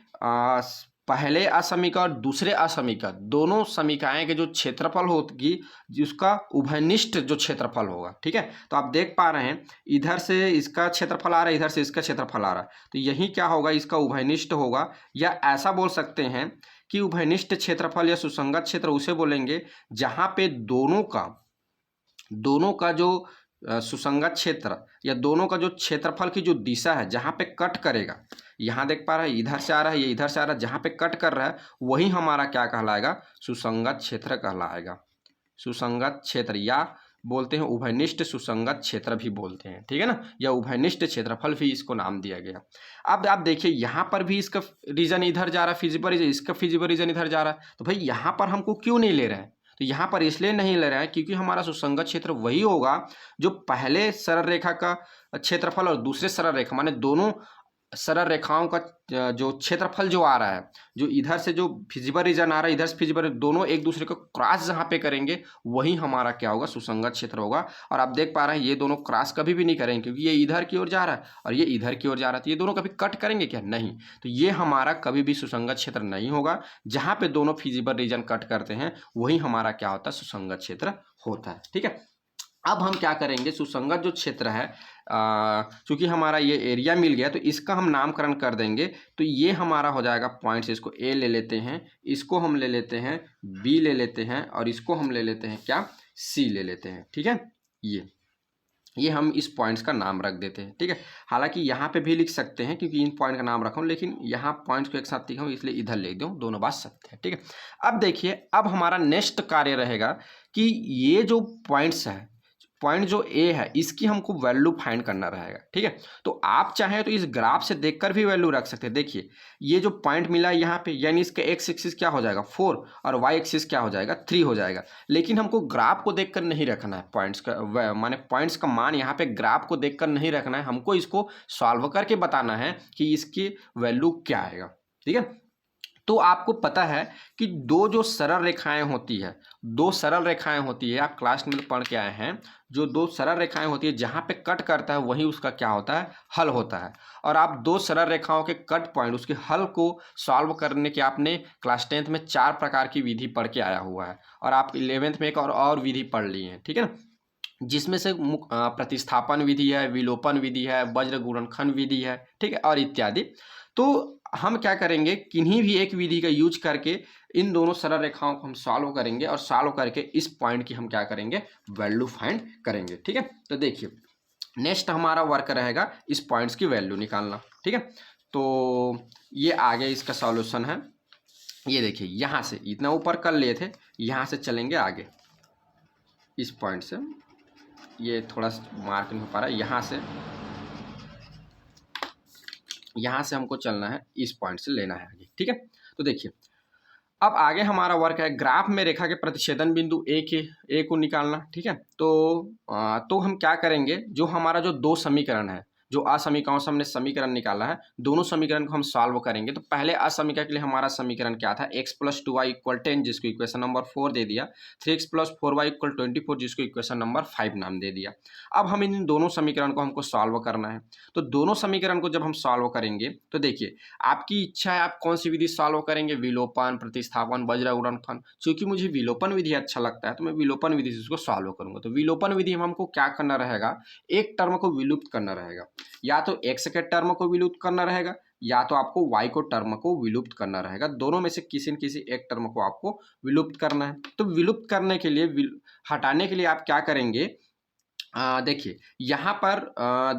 पहले असमीका और दूसरे असमीका दोनों समीकाएं के जो क्षेत्रफल होगी जिसका उभयनिष्ठ जो क्षेत्रफल होगा, ठीक है। तो आप देख पा रहे हैं इधर से इसका क्षेत्रफल आ रहा है, इधर से इसका क्षेत्रफल आ रहा है, तो यही क्या होगा, इसका उभयनिष्ठ होगा। या ऐसा बोल सकते हैं कि उभयनिष्ठ क्षेत्रफल या सुसंगत क्षेत्र उसे बोलेंगे जहाँ पे दोनों का जो सुसंगत क्षेत्र या दोनों का जो क्षेत्रफल की जो दिशा है जहाँ पे कट करेगा, यहाँ देख पा रहे हैं इधर से आ रहा है, ये इधर से आ रहा है, जहाँ पे कट कर रहा है वही हमारा क्या कहलाएगा, सुसंगत क्षेत्र कहलाएगा। सुसंगत क्षेत्र या बोलते हैं उभयनिष्ठ सुसंगत क्षेत्र भी बोलते हैं, ठीक है ना, या उभयनिष्ठ क्षेत्रफल भी इसको नाम दिया गया। अब आप देखिए यहाँ पर भी इसका रीजन इधर जा रहा है, फिजिबल रीजन, इसका फिजिबल रीजन इधर जा रहा है, तो भाई यहाँ पर हमको क्यों नहीं ले रहे हैं, तो यहाँ पर इसलिए नहीं ले रहा है क्योंकि हमारा सुसंगत क्षेत्र वही होगा जो पहले सरल रेखा का क्षेत्रफल और दूसरे सरल रेखा, माने दोनों सरल रेखाओं का जो क्षेत्रफल जो आ रहा है, जो इधर से जो फिजिबल रीजन आ रहा है इधर से फिजिबल, दोनों एक दूसरे को क्रॉस जहाँ पे करेंगे वही हमारा क्या होगा, सुसंगत क्षेत्र होगा। और आप देख पा रहे हैं ये दोनों क्रॉस कभी भी नहीं करेंगे क्योंकि ये इधर की ओर जा रहा है और ये इधर की ओर जा रहा है, तो ये दोनों कभी कट करेंगे क्या, नहीं। तो ये हमारा कभी भी सुसंगत क्षेत्र नहीं होगा। जहाँ पे दोनों फिजिबल रीजन कट करते हैं वही हमारा क्या होता है, सुसंगत क्षेत्र होता है, ठीक है। अब हम क्या करेंगे, सुसंगत जो क्षेत्र है चूंकि हमारा ये एरिया मिल गया तो इसका हम नामकरण कर देंगे। तो ये हमारा हो जाएगा पॉइंट से, इसको ए ले लेते हैं, इसको हम ले लेते हैं बी ले लेते हैं, और इसको हम ले लेते हैं क्या, सी ले लेते हैं, ठीक है। ये हम इस पॉइंट्स का नाम रख देते हैं, ठीक है। हालांकि यहाँ पे भी लिख सकते हैं क्योंकि इन पॉइंट का नाम रखा हूँ, लेकिन यहाँ पॉइंट्स को एक साथ लिखा हूँ इसलिए इधर लिख दूँ, दोनों बात सत्य है, ठीक है। अब देखिए अब हमारा नेक्स्ट कार्य रहेगा कि ये जो पॉइंट्स है, पॉइंट जो ए है इसकी हमको वैल्यू फाइंड करना रहेगा, ठीक है। तो आप चाहें तो इस ग्राफ से देखकर भी वैल्यू रख सकते हैं। देखिए ये जो पॉइंट मिला है यहाँ पे, यानी इसका एक्स एक्सिस क्या हो जाएगा 4 और वाई एक्सिस क्या हो जाएगा 3 हो जाएगा। लेकिन हमको ग्राफ को देखकर नहीं रखना है पॉइंट्स का, माने पॉइंट्स का मान यहाँ पे ग्राफ को देखकर नहीं रखना है, हमको इसको सॉल्व करके बताना है कि इसकी वैल्यू क्या आएगा, ठीक है। तो आपको पता है कि दो सरल रेखाएं होती है, आप क्लास में पढ़ के आए हैं, जो दो सरल रेखाएं होती है जहाँ पे कट करता है वही उसका क्या होता है, हल होता है। और आप दो सरल रेखाओं के कट पॉइंट उसके हल को सॉल्व करने के आपने क्लास 10th में 4 प्रकार की विधि पढ़ के आया हुआ है, और आप 11th में एक और विधि पढ़ ली है, ठीक है ना, जिसमें से प्रतिस्थापन विधि है, विलोपन विधि है, वज्र गुणनखंड विधि है, ठीक है, और इत्यादि। तो हम क्या करेंगे, किन्हीं भी एक विधि का यूज करके इन दोनों सरल रेखाओं को हम सॉल्व करेंगे और सॉल्व करके इस पॉइंट की हम क्या करेंगे, वैल्यू फाइंड करेंगे। ठीक है, तो देखिए नेक्स्ट हमारा वर्क रहेगा इस पॉइंट्स की वैल्यू निकालना। ठीक है, तो ये आगे इसका सॉल्यूशन है। ये देखिए यहाँ से इतना ऊपर कर लिए थे, यहाँ से चलेंगे आगे इस पॉइंट से, ये थोड़ा मार्क नहीं हो पा रहा है, यहाँ से हमको चलना है, इस पॉइंट से लेना है आगे। ठीक है, तो देखिए अब आगे हमारा वर्क है ग्राफ में रेखा के प्रतिच्छेदन बिंदु ए को निकालना। ठीक है, तो हम क्या करेंगे, जो हमारा जो दो समीकरण है, जो असमीकरणों से हमने समीकरण निकाला है, दोनों समीकरण को हम सॉल्व करेंगे। तो पहले असमीकरण के लिए हमारा समीकरण क्या था, x + 2y = 10 जिसको इक्वेशन नंबर 4 दे दिया, 3x + 4y = 24 जिसको इक्वेशन नंबर 5 नाम दे दिया। अब हम इन दोनों समीकरण को हमको सॉल्व करना है। तो दोनों समीकरण को जब हम सॉल्व करेंगे तो देखिए आपकी इच्छा है आप कौन सी विधि सॉल्व करेंगे, विलोपन, प्रतिस्थापन, वज्र गुणनफल। चूंकि मुझे विलोपन विधि अच्छा लगता है तो मैं विलोपन विधि से इसको सॉल्व करूंगा। तो विलोपन विधि में हमको क्या करना रहेगा, एक टर्म को विलुप्त करना रहेगा, या तो x के टर्म को विलुप्त करना रहेगा या तो आपको y को टर्म को विलुप्त करना रहेगा। दोनों में से किसी न किसी एक टर्म को आपको विलुप्त करना है। तो विलुप्त करने के लिए, हटाने के लिए आप क्या करेंगे, देखिए यहाँ पर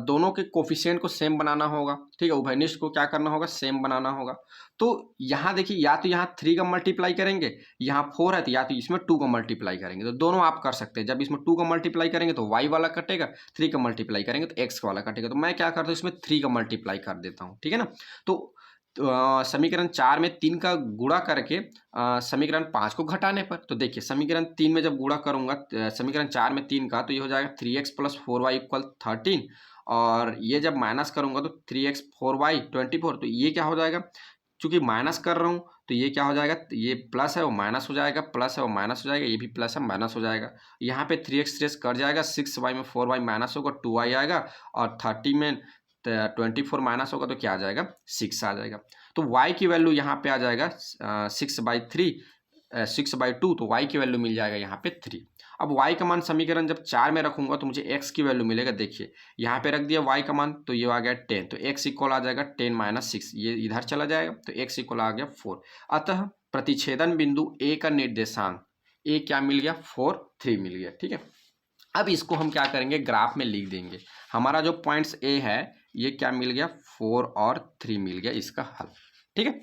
दोनों के कोफिशिएंट को सेम बनाना होगा। ठीक है, उभयनिष्ठ को क्या करना होगा, सेम बनाना होगा। तो यहाँ देखिए या तो यहाँ 3 का मल्टीप्लाई करेंगे, यहाँ 4 है तो या तो इसमें 2 का मल्टीप्लाई करेंगे। तो दोनों आप कर सकते हैं। जब इसमें 2 का मल्टीप्लाई करेंगे तो y वाला कटेगा, 3 का मल्टीप्लाई करेंगे तो x वाला कटेगा। तो मैं क्या करता हूँ, इसमें 3 का मल्टीप्लाई कर देता हूँ। ठीक है ना, तो समीकरण 4 में 3 का गुणा करके समीकरण 5 को घटाने पर, तो देखिए समीकरण 3 में जब गुणा करूंगा समीकरण 4 में 3 का, तो ये हो जाएगा 3x + 4y = 13, और ये जब माइनस करूंगा तो 3x 4y 24। तो ये क्या हो जाएगा, चूंकि माइनस कर रहा हूँ तो ये क्या हो जाएगा, ये प्लस है वो माइनस हो जाएगा, प्लस है वो माइनस हो जाएगा, ये भी प्लस है माइनस हो जाएगा। यहाँ पे 3x 3x कट जाएगा, 6y में 4y माइनस होगा, 2y आएगा, और 30 में 24 माइनस होगा तो क्या आ जाएगा, 6 आ जाएगा। तो y की वैल्यू यहाँ पे आ जाएगा 6/2, तो y की वैल्यू मिल जाएगा यहाँ पे 3। अब y का मान समीकरण जब 4 में रखूंगा तो मुझे x की वैल्यू मिलेगा। देखिए यहाँ पे रख दिया y का मान, तो ये आ गया 10, तो x इक्वल आ जाएगा 10 - 6, ये इधर चला जाएगा तो x इक्वल आ गया 4। अतः प्रतिच्छेदन बिंदु a का निर्देशांक a क्या मिल गया, 4, 3 मिल गया। ठीक है, अब इसको हम क्या करेंगे, ग्राफ में लिख देंगे। हमारा जो पॉइंट्स ए है ये क्या मिल गया, 4 और 3 मिल गया इसका हल। ठीक है,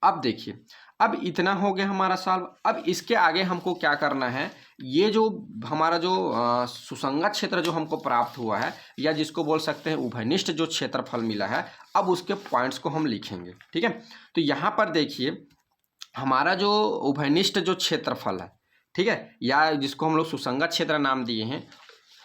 अब देखिए अब इतना हो गया हमारा सॉल्व। अब इसके आगे हमको क्या करना है, ये जो हमारा जो सुसंगत क्षेत्र जो हमको प्राप्त हुआ है, या जिसको बोल सकते हैं उभयनिष्ठ जो क्षेत्रफल मिला है, अब उसके पॉइंट्स को हम लिखेंगे। ठीक है, तो यहाँ पर देखिए हमारा जो उभयनिष्ठ जो क्षेत्रफल है, ठीक है, या जिसको हम लोग सुसंगत क्षेत्र नाम दिए हैं,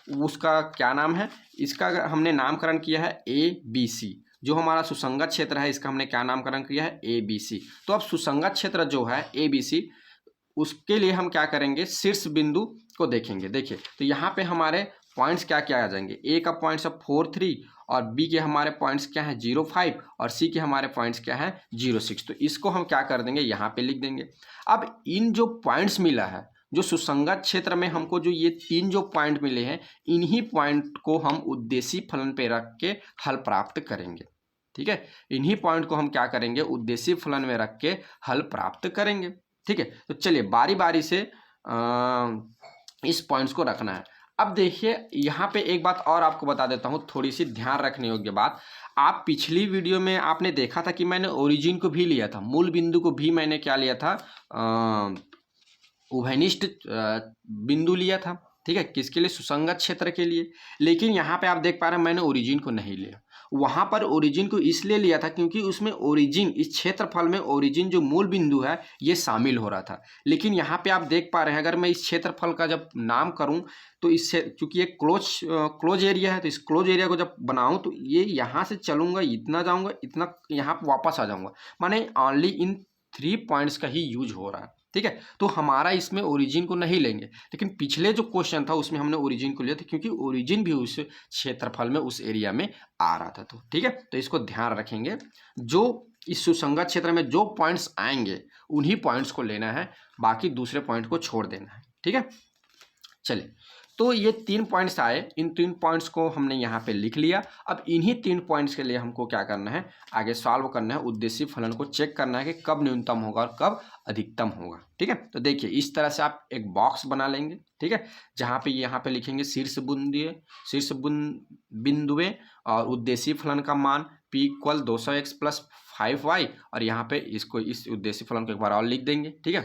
उसका क्या नाम है, इसका हमने नामकरण किया है ABC। जो हमारा सुसंगत क्षेत्र है इसका हमने क्या नामकरण किया है, ABC। तो अब सुसंगत क्षेत्र जो है ABC, उसके लिए हम क्या करेंगे, शीर्ष बिंदु को देखेंगे। देखिए तो यहाँ पे हमारे पॉइंट्स क्या क्या आ जाएंगे, A का पॉइंट्स है 4, 3, और B के हमारे पॉइंट्स क्या है 0, 5, और C के हमारे पॉइंट्स क्या है 0, 6। तो इसको हम क्या कर देंगे, यहाँ पे लिख देंगे। अब इन जो पॉइंट्स मिला है, जो सुसंगत क्षेत्र में हमको जो ये 3 जो पॉइंट मिले हैं, इन्हीं पॉइंट को हम उद्देश्य फलन पे रख के हल प्राप्त करेंगे। ठीक है, इन्हीं पॉइंट को हम क्या करेंगे, उद्देश्य फलन में रख के हल प्राप्त करेंगे। ठीक है, तो चलिए बारी बारी से इस पॉइंट्स को रखना है। अब देखिए यहाँ पे एक बात और आपको बता देता हूँ, थोड़ी सी ध्यान रखने योग्य बात। आप पिछली वीडियो में आपने देखा था कि मैंने ओरिजिन को भी लिया था, मूल बिंदु को भी मैंने क्या लिया था, उभयनिष्ठ बिंदु लिया था। ठीक है, किसके लिए, सुसंगत क्षेत्र के लिए। लेकिन यहाँ पे आप देख पा रहे हैं मैंने ओरिजिन को नहीं लिया। वहाँ पर ओरिजिन को इसलिए लिया था क्योंकि उसमें ओरिजिन, इस क्षेत्रफल में ओरिजिन जो मूल बिंदु है ये शामिल हो रहा था। लेकिन यहाँ पे आप देख पा रहे हैं, अगर मैं इस क्षेत्रफल का जब नाम करूँ तो इससे, चूंकि ये क्लोज एरिया है, तो इस क्लोज एरिया को जब बनाऊँ तो ये यहाँ से चलूँगा, इतना जाऊँगा, इतना यहाँ पर वापस आ जाऊँगा, माने ओनली इन 3 पॉइंट्स का ही यूज हो रहा है। ठीक है, तो हमारा इसमें ओरिजिन को नहीं लेंगे। लेकिन पिछले जो क्वेश्चन था उसमें हमने ओरिजिन को लिया था, क्योंकि ओरिजिन भी उस क्षेत्रफल में, उस एरिया में आ रहा था। तो ठीक है, तो इसको ध्यान रखेंगे। जो इस सुसंगत क्षेत्र में जो पॉइंट्स आएंगे उन्हीं पॉइंट्स को लेना है, बाकी दूसरे पॉइंट को छोड़ देना है। ठीक है, चलिए तो ये 3 पॉइंट्स आए, इन 3 पॉइंट्स को हमने यहाँ पे लिख लिया। अब इन्हीं 3 पॉइंट्स के लिए हमको क्या करना है, आगे सॉल्व करना है, उद्देश्य फलन को चेक करना है कि कब न्यूनतम होगा और कब अधिकतम होगा। ठीक है, तो देखिए इस तरह से आप एक बॉक्स बना लेंगे। ठीक है, जहाँ पे यहाँ पे लिखेंगे शीर्ष बिंदुए और उद्देश्य फलन का मान p equal 200x plus 5y, और यहाँ पे इसको इस उद्देश्य फलन को एक बार और लिख देंगे। ठीक है,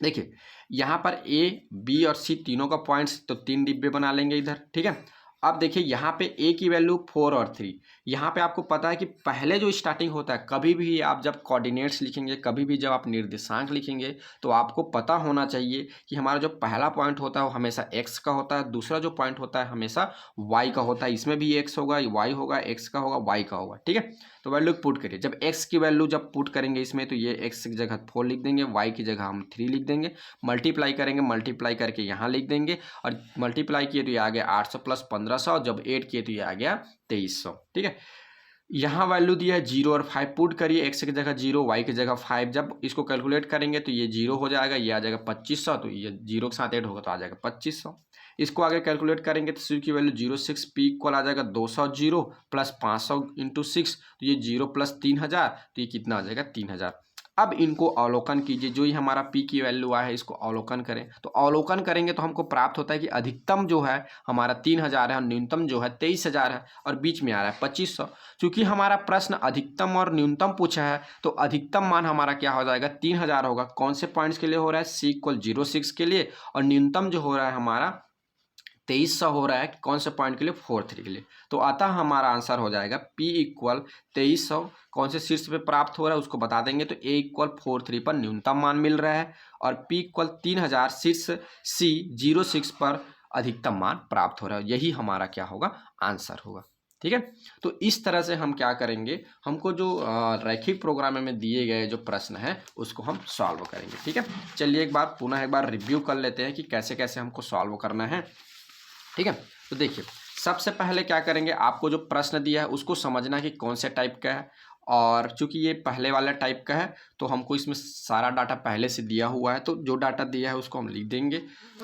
देखिए यहाँ पर a, b और c तीनों का पॉइंट्स, तो 3 डिब्बे बना लेंगे इधर। ठीक है, अब देखिए यहाँ पे a की वैल्यू 4 और 3, यहाँ पे आपको पता है कि पहले जो स्टार्टिंग होता है, कभी भी आप जब कोऑर्डिनेट्स लिखेंगे, कभी भी जब आप निर्देशांक लिखेंगे, तो आपको पता होना चाहिए कि हमारा जो पहला पॉइंट होता है वो हमेशा x का होता है, दूसरा जो पॉइंट होता है हमेशा y का होता है। इसमें भी x होगा, y होगा, x का होगा, y का होगा। ठीक है, तो वैल्यू पुट करिए। जब x की वैल्यू जब पुट करेंगे इसमें, तो ये x की जगह 4 लिख देंगे, y की जगह हम 3 लिख देंगे, मल्टीप्लाई करेंगे, मल्टीप्लाई करके यहाँ लिख देंगे, और मल्टीप्लाई किए तो ये आ गया 800 प्लस 1500, जब ऐड किए तो ये आ गया 2300। ठीक है, यहाँ वैल्यू दिया है 0 और 5, पुट करिए, x की जगह 0, y की जगह 5, जब इसको कैलकुलेट करेंगे तो ये 0 हो जाएगा, ये आ जाएगा 2500, तो ये 0 के साथ ऐड होगा तो आ जाएगा 2500। इसको आगे कैलकुलेट करेंगे तो c की वैल्यू 06, p इक्वल आ जाएगा 200 0 प्लस 500 इंटू 6, तो ये 0 प्लस 3000, तो ये कितना आ जाएगा 3000। अब इनको अवलोकन कीजिए, जो ही हमारा p की वैल्यू आया है इसको अवलोकन करें, तो अवलोकन करेंगे तो हमको प्राप्त होता है कि अधिकतम जो है हमारा 3000 है और न्यूनतम जो है 23000 है, और बीच में आ रहा है 2500। चूंकि हमारा प्रश्न अधिकतम और न्यूनतम पूछा है, तो अधिकतम मान हमारा क्या हो जाएगा 3000 होगा। कौन से पॉइंट्स के लिए हो रहा है, c इक्वल 06 के लिए, और न्यूनतम जो हो रहा है हमारा 2300 हो रहा है कौन से पॉइंट के लिए, 4-3 के लिए। तो अतः हमारा आंसर हो जाएगा p इक्वल 2300 कौन से शीर्ष पे प्राप्त हो रहा है उसको बता देंगे, तो a इक्वल 4-3 पर न्यूनतम मान मिल रहा है, और p इक्वल 3000 शीर्ष c 06 पर अधिकतम मान प्राप्त हो रहा है। यही हमारा क्या होगा, आंसर होगा। ठीक है, तो इस तरह से हम क्या करेंगे, हमको जो रैखिक प्रोग्राम में दिए गए जो प्रश्न है उसको हम सॉल्व करेंगे। ठीक है, चलिए पुनः एक बार रिव्यू कर लेते हैं कि कैसे कैसे हमको सॉल्व करना है। ठीक है, तो देखिए सबसे पहले क्या करेंगे, आपको जो प्रश्न दिया है उसको समझना कि कौन से टाइप का है, और चूंकि ये पहले वाला टाइप का है तो हमको इसमें सारा डाटा पहले से दिया हुआ है, तो जो डाटा दिया है उसको हम लिख देंगे।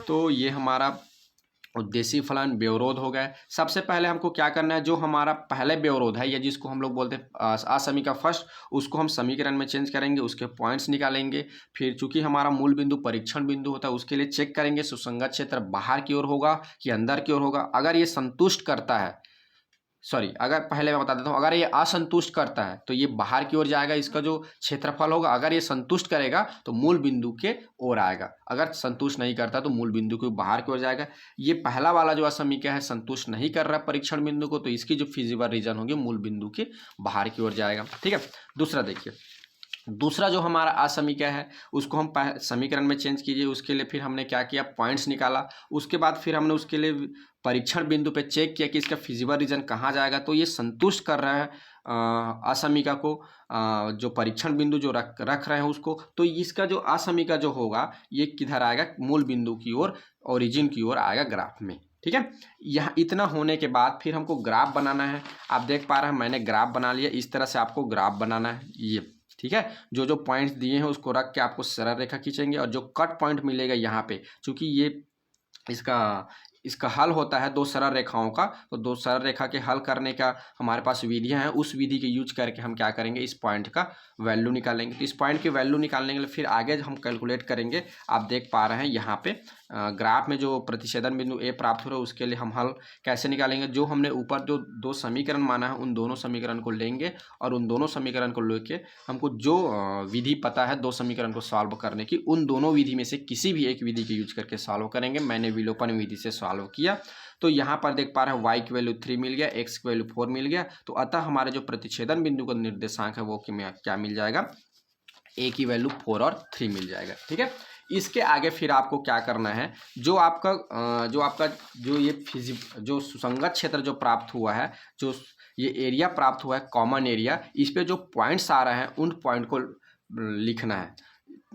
तो ये हमारा उद्देश्य फलन व्यवरोध हो गए। सबसे पहले हमको क्या करना है, जो हमारा पहले व्यवरोध है या जिसको हम लोग बोलते हैं असमीका फर्स्ट, उसको हम समीकरण में चेंज करेंगे, उसके पॉइंट्स निकालेंगे। फिर चूंकि हमारा मूल बिंदु परीक्षण बिंदु होता है, उसके लिए चेक करेंगे सुसंगत क्षेत्र बाहर की ओर होगा कि अंदर की ओर होगा। अगर ये संतुष्ट करता है, अगर पहले मैं बता देता हूँ, अगर ये असंतुष्ट करता है तो ये बाहर की ओर जाएगा, इसका जो क्षेत्रफल होगा। अगर ये संतुष्ट करेगा तो मूल बिंदु के ओर आएगा, अगर संतुष्ट नहीं करता तो मूल बिंदु के बाहर की ओर जाएगा। ये पहला वाला जो असमीका है संतुष्ट नहीं कर रहा परीक्षण बिंदु को, तो इसकी जो फिजिबल रीजन होगी मूल बिंदु के बाहर की ओर जाएगा। ठीक है, दूसरा देखिए, दूसरा जो हमारा असमीका है उसको हम समीकरण में चेंज कीजिए। उसके लिए फिर हमने क्या किया, पॉइंट्स निकाला। उसके बाद फिर हमने उसके लिए परीक्षण बिंदु पे चेक किया कि इसका फिजिबल रीजन कहाँ जाएगा, तो ये संतुष्ट कर रहा है असमीका को, जो परीक्षण बिंदु जो रख रहे हैं उसको। तो इसका जो असमीका जो होगा ये किधर आएगा, मूल बिंदु की ओर, ओरिजिन की ओर आएगा ग्राफ में। ठीक है, यहाँ इतना होने के बाद फिर हमको ग्राफ बनाना है। आप देख पा रहे हैं मैंने ग्राफ बना लिया, इस तरह से आपको ग्राफ बनाना है ये। ठीक है, जो जो पॉइंट्स दिए हैं उसको रख के आपको सरल रेखा खींचेंगे, और जो कट पॉइंट मिलेगा यहाँ पे, चूंकि ये इसका हल होता है दो सरल रेखाओं का, तो दो सरल रेखा के हल करने का हमारे पास विधियां हैं। उस विधि के यूज करके हम क्या करेंगे, इस पॉइंट का वैल्यू निकालेंगे। तो इस पॉइंट की वैल्यू निकालने के लिए फिर आगे हम कैलकुलेट करेंगे। आप देख पा रहे हैं यहाँ पे ग्राफ में जो प्रतिच्छेदन बिंदु ए प्राप्त हो रहा है उसके लिए हम हल कैसे निकालेंगे। जो हमने ऊपर जो दो समीकरण माना है उन दोनों समीकरण को लेंगे, और उन दोनों समीकरण को लेके हमको जो विधि पता है दो समीकरण को सॉल्व करने की, उन दोनों विधि में से किसी भी एक विधि के यूज करके सॉल्व करेंगे। मैंने विलोपन विधि से सॉल्व किया, तो यहाँ पर देख पा रहे हैं y की वैल्यू 3 मिल गया, x की वैल्यू 4 मिल गया। तो अतः हमारे जो प्रतिच्छेदन बिंदु का निर्देशांक है वो क्या मिल जाएगा, a की वैल्यू 4 और 3 मिल जाएगा। ठीक है, इसके आगे फिर आपको क्या करना है, जो सुसंगत क्षेत्र जो प्राप्त हुआ है, जो ये एरिया प्राप्त हुआ है कॉमन एरिया, इस पे जो पॉइंट्स आ रहे हैं उन पॉइंट को लिखना है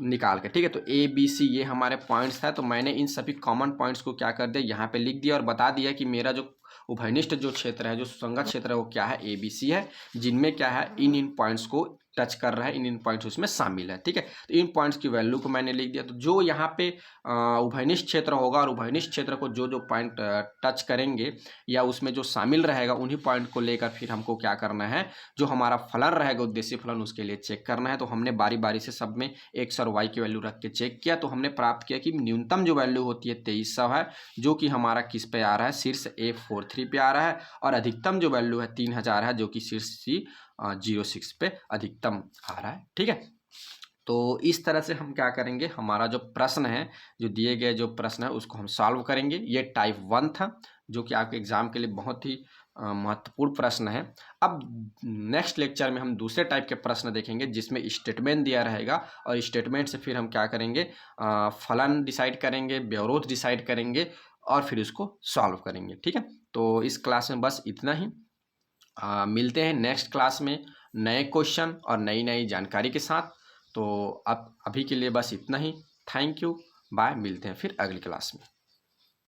निकाल के। ठीक है, तो ए बी सी ये हमारे पॉइंट्स है, तो मैंने इन सभी कॉमन पॉइंट्स को क्या कर दिया, यहाँ पे लिख दिया और बता दिया कि मेरा जो उभयनिष्ठ जो क्षेत्र है, जो सुसंगत क्षेत्र है वो क्या है, ए बी सी है, जिनमें क्या है इन पॉइंट्स को टच कर रहा है, इन पॉइंट्स उसमें शामिल है। ठीक है, तो इन पॉइंट्स की वैल्यू को मैंने लिख दिया। तो जो यहाँ पे उभयनिष्ठ क्षेत्र होगा और उभयनिष्ठ क्षेत्र को जो जो पॉइंट टच करेंगे या उसमें जो शामिल रहेगा, उन्हीं पॉइंट को लेकर फिर हमको क्या करना है, जो हमारा फलन रहेगा उद्देश्य फलन, उसके लिए चेक करना है। तो हमने बारी बारी से सब में एक्स और वाई की वैल्यू रख के चेक किया, तो हमने प्राप्त किया कि न्यूनतम जो वैल्यू होती है 2300 है, जो कि हमारा किस पे आ रहा है, शीर्ष A43 पे आ रहा है, और अधिकतम जो वैल्यू है 3000 है, जो कि शीर्ष C06 पे अधिकतम आ रहा है। ठीक है, तो इस तरह से हम क्या करेंगे, हमारा जो प्रश्न है, जो दिए गए जो प्रश्न है उसको हम सॉल्व करेंगे। ये टाइप 1 था, जो कि आपके एग्जाम के लिए बहुत ही महत्वपूर्ण प्रश्न है। अब नेक्स्ट लेक्चर में हम दूसरे टाइप के प्रश्न देखेंगे, जिसमें स्टेटमेंट दिया रहेगा, और स्टेटमेंट से फिर हम क्या करेंगे, फलन डिसाइड करेंगे, व्यवरोध डिसाइड करेंगे, और फिर उसको सॉल्व करेंगे। ठीक है, तो इस क्लास में बस इतना ही। मिलते हैं नेक्स्ट क्लास में नए क्वेश्चन और नई नई जानकारी के साथ। तो अब अभी के लिए बस इतना ही। थैंक यू, बाय, मिलते हैं फिर अगली क्लास में।